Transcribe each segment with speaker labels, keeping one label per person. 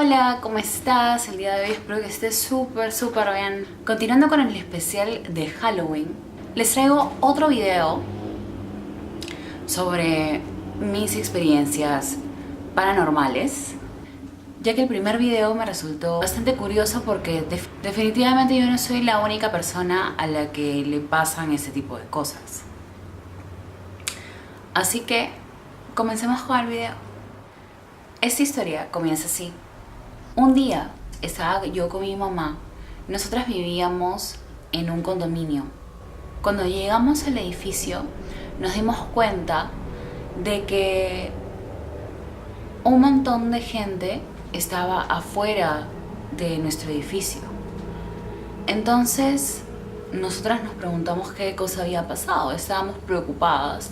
Speaker 1: Hola, ¿cómo estás? El día de hoy espero que estés súper bien. Continuando con el especial de Halloween, les traigo otro video sobre mis experiencias paranormales, ya que el primer video me resultó bastante curioso porque definitivamente yo no soy la única persona a la que le pasan ese tipo de cosas. Así que comencemos con el video. Esta historia comienza así. Un día estaba yo con mi mamá. Nosotras vivíamos en un condominio. Cuando llegamos al edificio nos dimos cuenta de que un montón de gente estaba afuera de nuestro edificio. Entonces nosotras nos preguntamos qué cosa había pasado. Estábamos preocupadas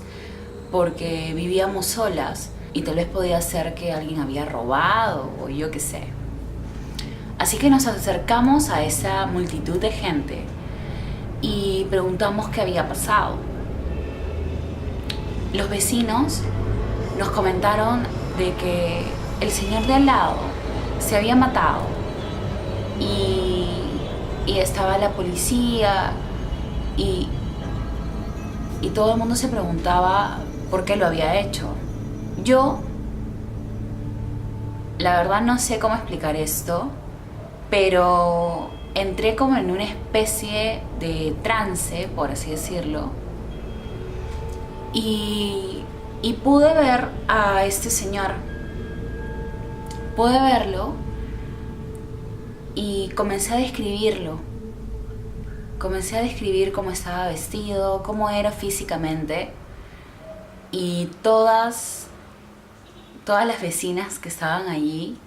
Speaker 1: porque vivíamos solas y tal vez podía ser que alguien había robado o yo qué sé. Así que nos acercamos a esa multitud de gente y preguntamos qué había pasado. Los vecinos nos comentaron de que el señor de al lado se había matado y estaba la policía y todo el mundo se preguntaba por qué lo había hecho. Yo, la verdad, no sé cómo explicar esto, pero entré como en una especie de trance, por así decirlo, y pude ver a este señor. Pude verlo y comencé a describirlo. Comencé a describir cómo estaba vestido, cómo era físicamente, y todas las vecinas que estaban allí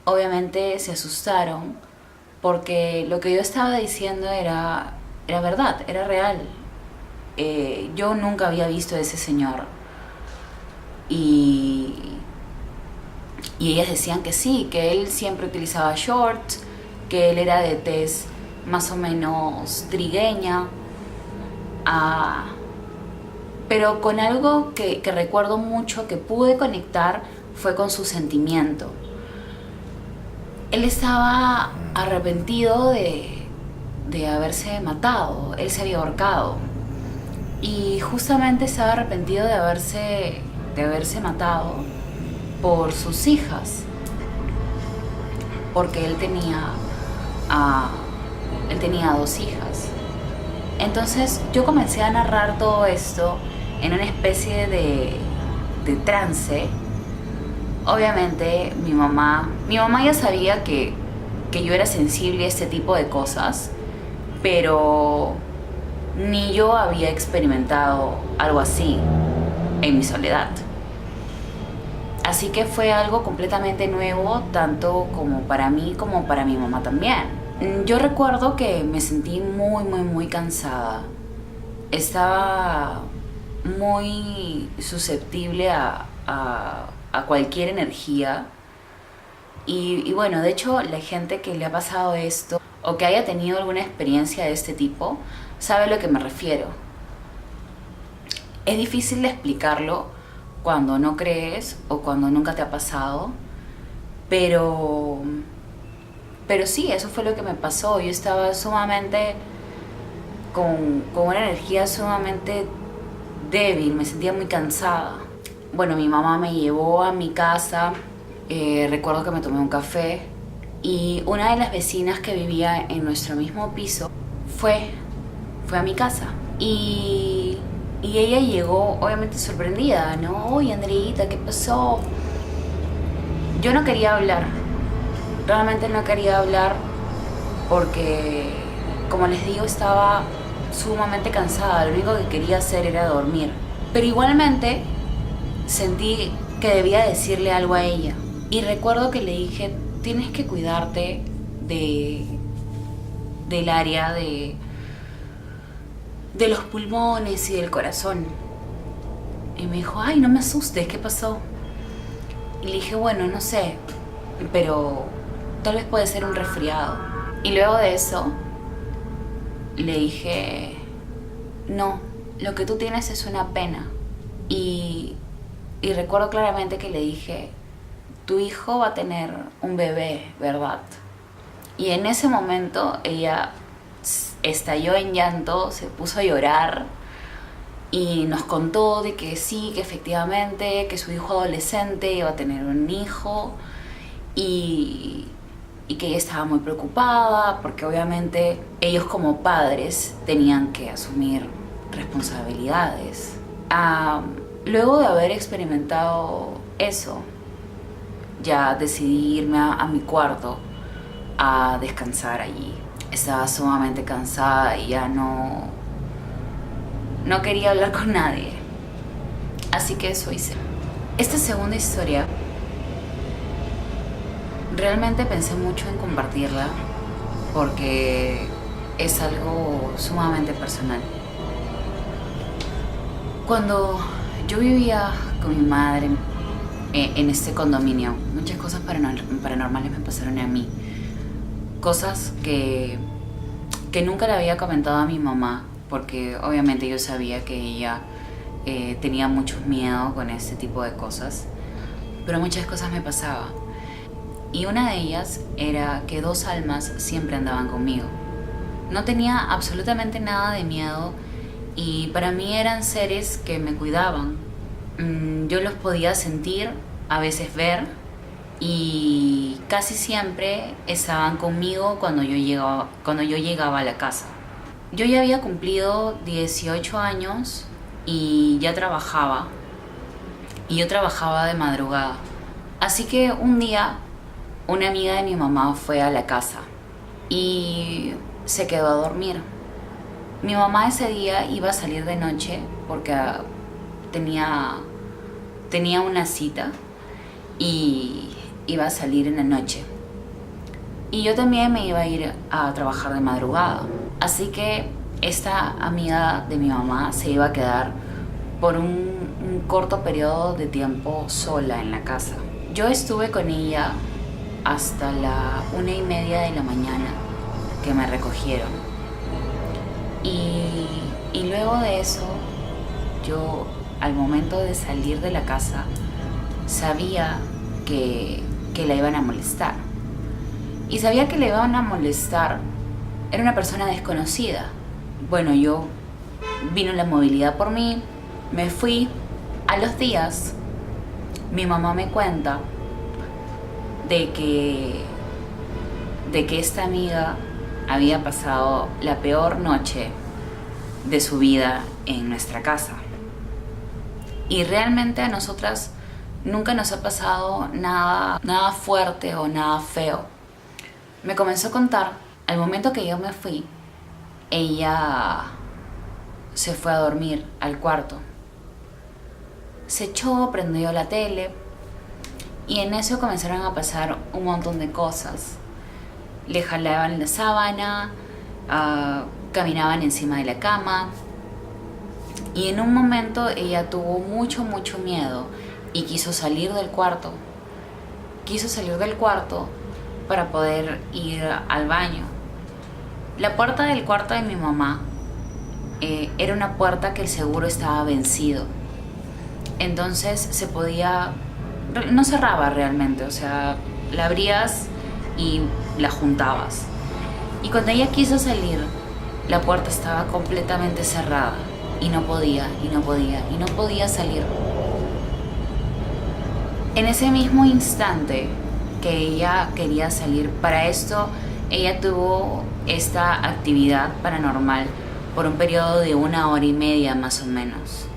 Speaker 1: obviamente se asustaron porque lo que yo estaba diciendo era verdad, era real. Yo nunca había visto a ese señor y ellas decían que sí, que él siempre utilizaba shorts, que él era de tez más o menos trigueña, pero con algo que recuerdo mucho, que pude conectar, fue con su sentimiento. Él estaba arrepentido de haberse matado. Él se había ahorcado y justamente estaba arrepentido de haberse matado por sus hijas, porque él tenía 2 hijas. Entonces yo comencé a narrar todo esto en una especie de trance. Obviamente mi mamá ya sabía que yo era sensible a este tipo de cosas, pero ni yo había experimentado algo así en mi soledad. Así que fue algo completamente nuevo, tanto como para mí como para mi mamá también. Yo recuerdo que me sentí muy cansada. Estaba muy susceptible a cualquier energía y bueno, de hecho la gente que le ha pasado esto o que haya tenido alguna experiencia de este tipo sabe a lo que me refiero. Es difícil de explicarlo cuando no crees o cuando nunca te ha pasado, pero sí, eso fue lo que me pasó. Yo estaba sumamente con una energía sumamente débil, me sentía muy cansada. Bueno, mi mamá me llevó a mi casa, recuerdo que me tomé un café y una de las vecinas que vivía en nuestro mismo piso fue a mi casa y ella llegó obviamente sorprendida, ¿no? Oye, Andreita, ¿qué pasó? Yo no quería hablar, realmente no quería hablar porque, como les digo, estaba sumamente cansada. Lo único que quería hacer era dormir, pero igualmente sentí que debía decirle algo a ella y recuerdo que le dije: tienes que cuidarte del área de los pulmones y del corazón. Y me dijo: ay, no me asustes, ¿qué pasó? Y le dije: bueno, no sé, pero tal vez puede ser un resfriado. Y luego de eso le dije: no, lo que tú tienes es una pena. Y recuerdo claramente que le dije: tu hijo va a tener un bebé, ¿verdad? Y en ese momento ella estalló en llanto, se puso a llorar y nos contó de que sí, que efectivamente, que su hijo adolescente iba a tener un hijo y, y que ella estaba muy preocupada porque obviamente ellos como padres tenían que asumir responsabilidades. Luego de haber experimentado eso, ya decidí irme a mi cuarto a descansar allí. Estaba sumamente cansada y ya no quería hablar con nadie. Así que eso hice. Esta segunda historia, realmente pensé mucho en compartirla porque es algo sumamente personal. Cuando yo vivía con mi madre en este condominio, muchas cosas paranormales me pasaron a mí. Cosas que nunca le había comentado a mi mamá, porque obviamente yo sabía que ella tenía mucho miedo con este tipo de cosas, pero muchas cosas me pasaban. Y una de ellas era que dos almas siempre andaban conmigo. No tenía absolutamente nada de miedo y para mí eran seres que me cuidaban. Yo los podía sentir, a veces ver, y casi siempre estaban conmigo cuando yo llegaba a la casa. Yo ya había cumplido 18 años y ya trabajaba. Y yo trabajaba de madrugada. Así que un día una amiga de mi mamá fue a la casa y se quedó a dormir. Mi mamá ese día iba a salir de noche porque tenía una cita y iba a salir en la noche. Y yo también me iba a ir a trabajar de madrugada. Así que esta amiga de mi mamá se iba a quedar por un corto periodo de tiempo sola en la casa. Yo estuve con ella hasta la 1:30 de la mañana que me recogieron. Y luego de eso, yo al momento de salir de la casa sabía que la iban a molestar. Y sabía que le iban a molestar. Era una persona desconocida. Bueno, vino la movilidad por mí, me fui. A los días, mi mamá me cuenta de que esta amiga había pasado la peor noche de su vida en nuestra casa. Y realmente a nosotras nunca nos ha pasado nada fuerte o nada feo. Me comenzó a contar, al momento que yo me fui, ella se fue a dormir al cuarto. Se echó, prendió la tele y en eso comenzaron a pasar un montón de cosas. Le jalaban la sábana, caminaban encima de la cama y en un momento ella tuvo mucho miedo y quiso salir del cuarto. Para poder ir al baño. La puerta del cuarto de mi mamá era una puerta que el seguro estaba vencido. Entonces no cerraba realmente, o sea, la abrías y la juntabas. Y cuando ella quiso salir, la puerta estaba completamente cerrada y no podía salir. En ese mismo instante que ella quería salir, para esto ella tuvo esta actividad paranormal por un periodo de 1 hora y media más o menos.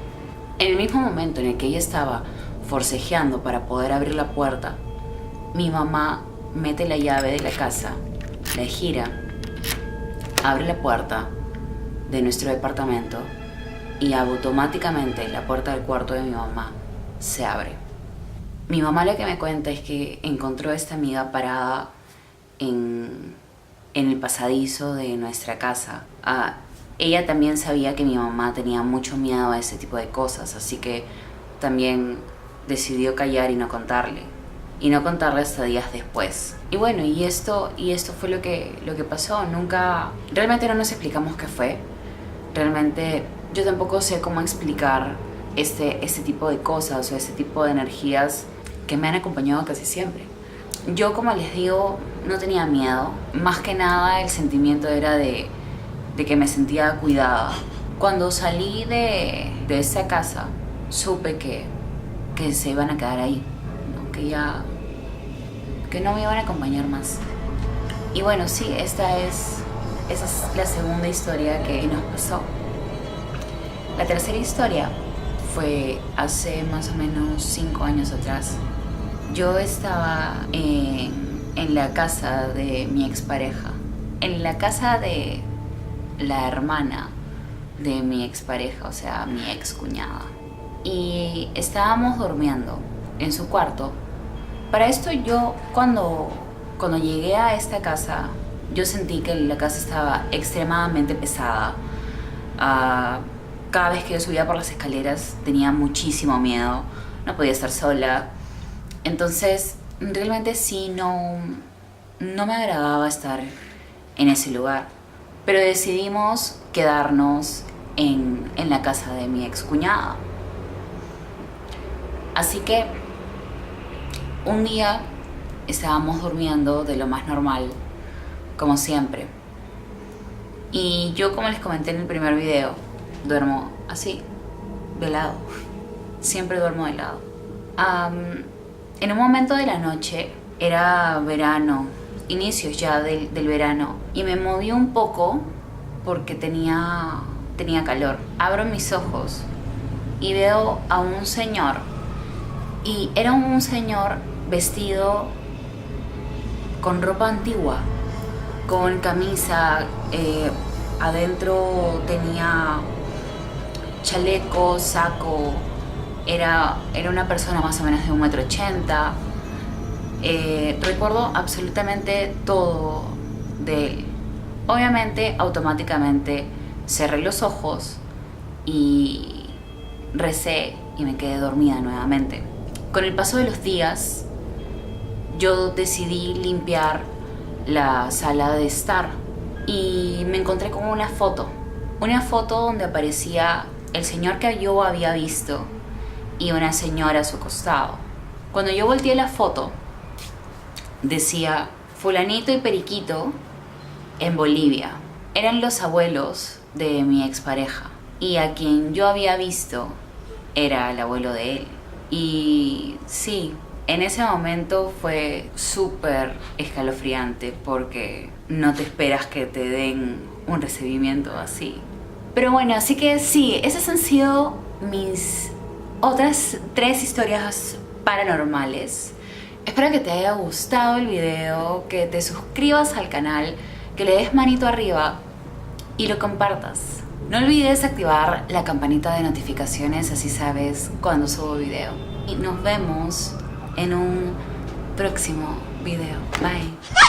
Speaker 1: En el mismo momento en el que ella estaba forcejeando para poder abrir la puerta, mi mamá mete la llave de la casa, la gira, abre la puerta de nuestro departamento y automáticamente la puerta del cuarto de mi mamá se abre. Mi mamá lo que me cuenta es que encontró a esta amiga parada en el pasadizo de nuestra casa. Ella también sabía que mi mamá tenía mucho miedo a ese tipo de cosas, así que también decidió callar y no contarle. Y no contarle hasta días después. Y bueno, y esto fue lo que pasó. Realmente no nos explicamos qué fue. Realmente yo tampoco sé cómo explicar este tipo de cosas o este tipo de energías que me han acompañado casi siempre. Yo, como les digo, no tenía miedo. Más que nada el sentimiento era de que me sentía cuidada. Cuando salí de esa casa, supe que se iban a quedar ahí, ¿no? Que no me iban a acompañar más. Y bueno, sí, esa es la segunda historia que nos pasó. La tercera historia fue hace más o menos 5 años atrás. Yo estaba en la casa de mi expareja, en la casa de la hermana de mi expareja, o sea, mi ex cuñada. Y estábamos durmiendo en su cuarto. Para esto yo, cuando llegué a esta casa, yo sentí que la casa estaba extremadamente pesada. Cada vez que yo subía por las escaleras tenía muchísimo miedo, no podía estar sola. Entonces, realmente sí, no me agradaba estar en ese lugar. Pero decidimos quedarnos en la casa de mi excuñada. Así que un día estábamos durmiendo de lo más normal, como siempre. Y yo, como les comenté en el primer video, duermo así, de lado. Siempre duermo de lado. En un momento de la noche, era verano, inicios ya del verano, y me moví un poco porque tenía calor. Abro mis ojos y veo a un señor, y era un señor vestido con ropa antigua, con camisa, adentro tenía chaleco, saco. Era una persona más o menos de 1,80 m. Recuerdo absolutamente todo de él. Obviamente, automáticamente cerré los ojos y recé y me quedé dormida nuevamente. Con el paso de los días, yo decidí limpiar la sala de estar y me encontré con una foto donde aparecía el señor que yo había visto y una señora a su costado. Cuando yo volteé la foto, decía fulanito y periquito en Bolivia. Eran los abuelos de mi expareja, y a quien yo había visto era el abuelo de él. Y sí, en ese momento fue súper escalofriante porque no te esperas que te den un recibimiento así. Pero bueno, así que sí, esas han sido mis otras 3 historias paranormales. Espero que te haya gustado el video, que te suscribas al canal, que le des manito arriba y lo compartas. No olvides activar la campanita de notificaciones, así sabes cuando subo video. Y nos vemos en un próximo video. Bye.